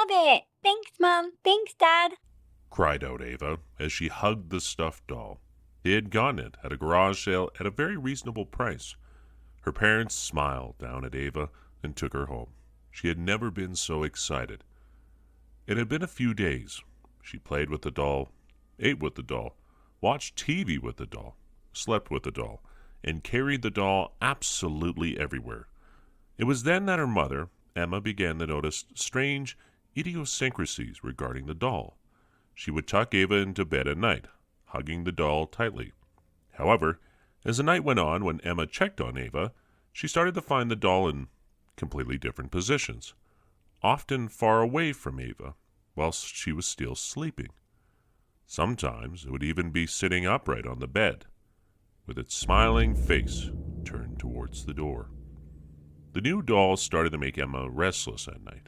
love it. Thanks, Mom. Thanks, Dad. cried out Ava as she hugged the stuffed doll. They had gotten it at a garage sale at a very reasonable price. Her parents smiled down at Ava and took her home. She had never been so excited. It had been a few days. She played with the doll, ate with the doll, watched TV with the doll, slept with the doll, and carried the doll absolutely everywhere. It was then that her mother, Emma, began to notice strange idiosyncrasies regarding the doll. She would tuck Ava into bed at night, hugging the doll tightly. However, as the night went on, when Emma checked on Ava, she started to find the doll in completely different positions, often far away from Ava, whilst she was still sleeping. Sometimes it would even be sitting upright on the bed, with its smiling face turned towards the door. The new doll started to make Emma restless at night.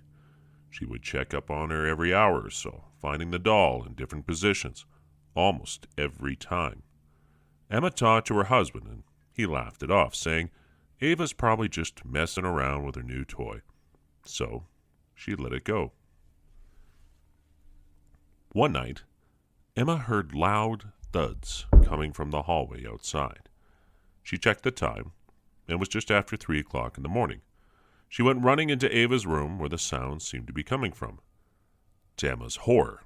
She would check up on her every hour or so, finding the doll in different positions, almost every time. Emma talked to her husband, and he laughed it off, saying Ava's probably just messing around with her new toy. So she let it go. One night, Emma heard loud thuds coming from the hallway outside. She checked the time, and it was just after 3 o'clock in the morning. She went running into Ava's room where the sounds seemed to be coming from. To Emma's horror,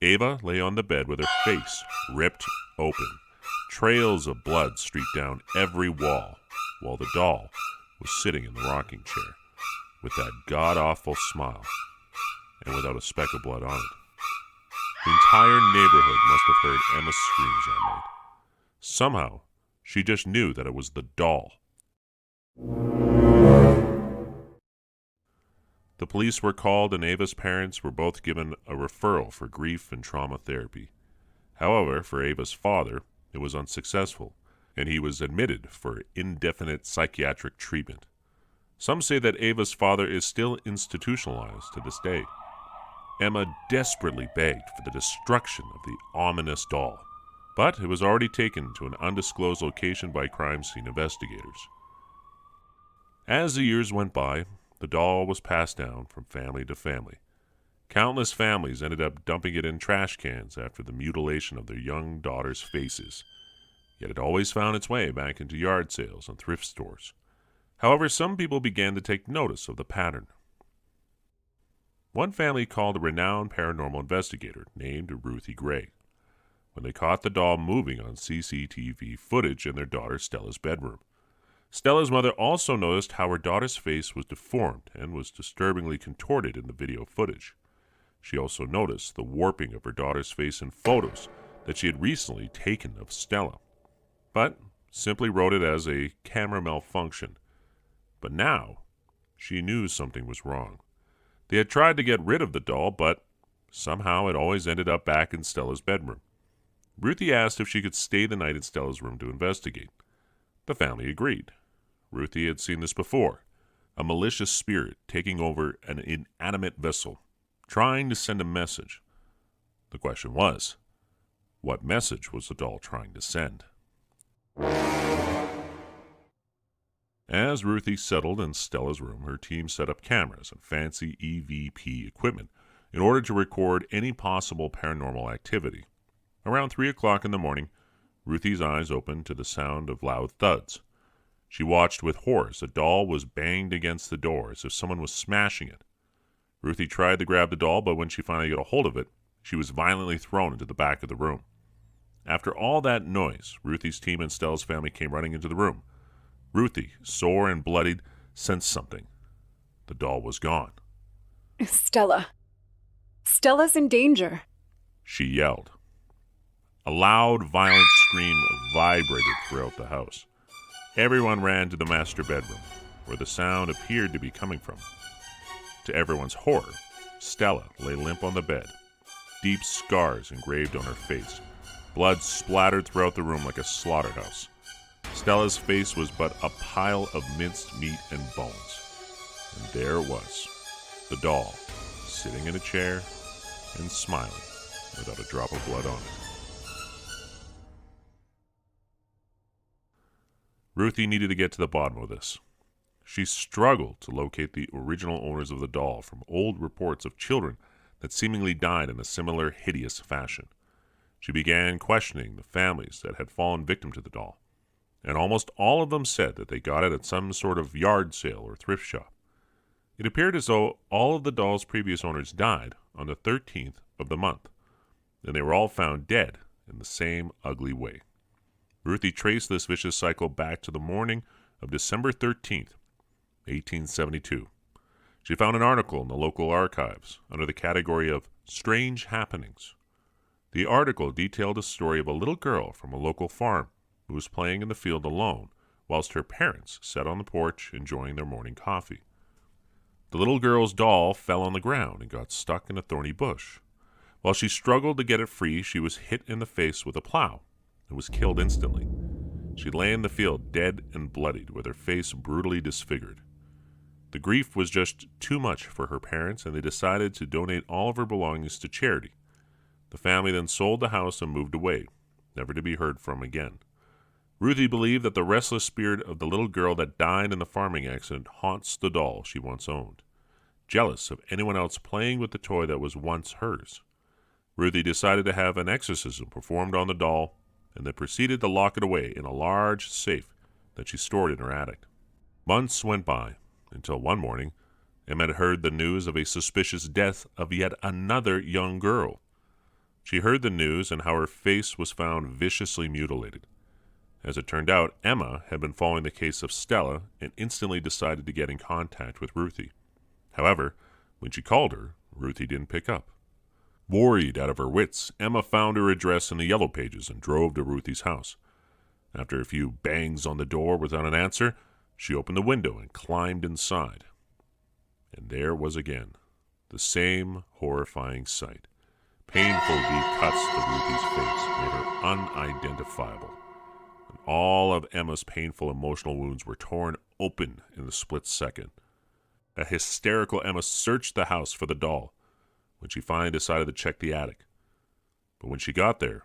Ava lay on the bed with her face ripped open. Trails of blood streaked down every wall, while the doll was sitting in the rocking chair, with that god-awful smile, and without a speck of blood on it. The entire neighborhood must have heard Emma's screams that night. Somehow, she just knew that it was the doll. The police were called, and Ava's parents were both given a referral for grief and trauma therapy. However, for Ava's father, it was unsuccessful, and he was admitted for indefinite psychiatric treatment. Some say that Ava's father is still institutionalized to this day. Emma desperately begged for the destruction of the ominous doll, but it was already taken to an undisclosed location by crime scene investigators. As the years went by, the doll was passed down from family to family. Countless families ended up dumping it in trash cans after the mutilation of their young daughters' faces. Yet it always found its way back into yard sales and thrift stores. However, some people began to take notice of the pattern. One family called a renowned paranormal investigator named Ruthie Gray when they caught the doll moving on CCTV footage in their daughter Stella's bedroom. Stella's mother also noticed how her daughter's face was deformed and was disturbingly contorted in the video footage. She also noticed the warping of her daughter's face in photos that she had recently taken of Stella, but simply wrote it as a camera malfunction. But now, she knew something was wrong. They had tried to get rid of the doll, but somehow it always ended up back in Stella's bedroom. Ruthie asked if she could stay the night in Stella's room to investigate. The family agreed. Ruthie had seen this before, a malicious spirit taking over an inanimate vessel, trying to send a message. The question was, what message was the doll trying to send? As Ruthie settled in Stella's room, her team set up cameras and fancy EVP equipment in order to record any possible paranormal activity. Around 3 o'clock in the morning, Ruthie's eyes opened to the sound of loud thuds. She watched with horror as the doll was banged against the door as if someone was smashing it. Ruthie tried to grab the doll, but when she finally got a hold of it, she was violently thrown into the back of the room. After all that noise, Ruthie's team and Stella's family came running into the room. Ruthie, sore and bloodied, sensed something. The doll was gone. Stella. Stella's in danger. She yelled. A loud, violent scream vibrated throughout the house. Everyone ran to the master bedroom, where the sound appeared to be coming from. To everyone's horror, Stella lay limp on the bed, deep scars engraved on her face. Blood splattered throughout the room like a slaughterhouse. Stella's face was but a pile of minced meat and bones. And there it was, the doll, sitting in a chair and smiling without a drop of blood on it. Ruthie needed to get to the bottom of this. she struggled to locate the original owners of the doll from old reports of children that seemingly died in a similar hideous fashion. She began questioning the families that had fallen victim to the doll, and almost all of them said that they got it at some sort of yard sale or thrift shop. It appeared as though all of the doll's previous owners died on the 13th of the month, and they were all found dead in the same ugly way. Ruthie traced this vicious cycle back to the morning of December 13th, 1872. She found an article in the local archives under the category of Strange Happenings. The article detailed a story of a little girl from a local farm who was playing in the field alone whilst her parents sat on the porch enjoying their morning coffee. The little girl's doll fell on the ground and got stuck in a thorny bush. While she struggled to get it free, she was hit in the face with a plow and was killed instantly. She lay in the field dead and bloodied with her face brutally disfigured. The grief was just too much for her parents, and they decided to donate all of her belongings to charity. The family then sold the house and moved away, never to be heard from again. Ruthie believed that the restless spirit of the little girl that died in the farming accident haunts the doll she once owned, jealous of anyone else playing with the toy that was once hers. Ruthie decided to have an exorcism performed on the doll, and then proceeded to lock it away in a large safe that she stored in her attic. Months went by, until one morning, Emma had heard the news of a suspicious death of yet another young girl. She heard the news and how her face was found viciously mutilated. As it turned out, Emma had been following the case of Stella and instantly decided to get in contact with Ruthie. However, when she called her, Ruthie didn't pick up. Worried out of her wits, Emma found her address in the Yellow Pages and drove to Ruthie's house. After a few bangs on the door without an answer, she opened the window and climbed inside. And there was again the same horrifying sight. Painful deep cuts to Ruthie's face made her unidentifiable, and all of Emma's painful emotional wounds were torn open in the split second. A hysterical Emma searched the house for the doll, when she finally decided to check the attic. But when she got there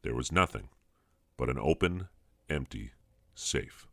was nothing but an open, empty safe.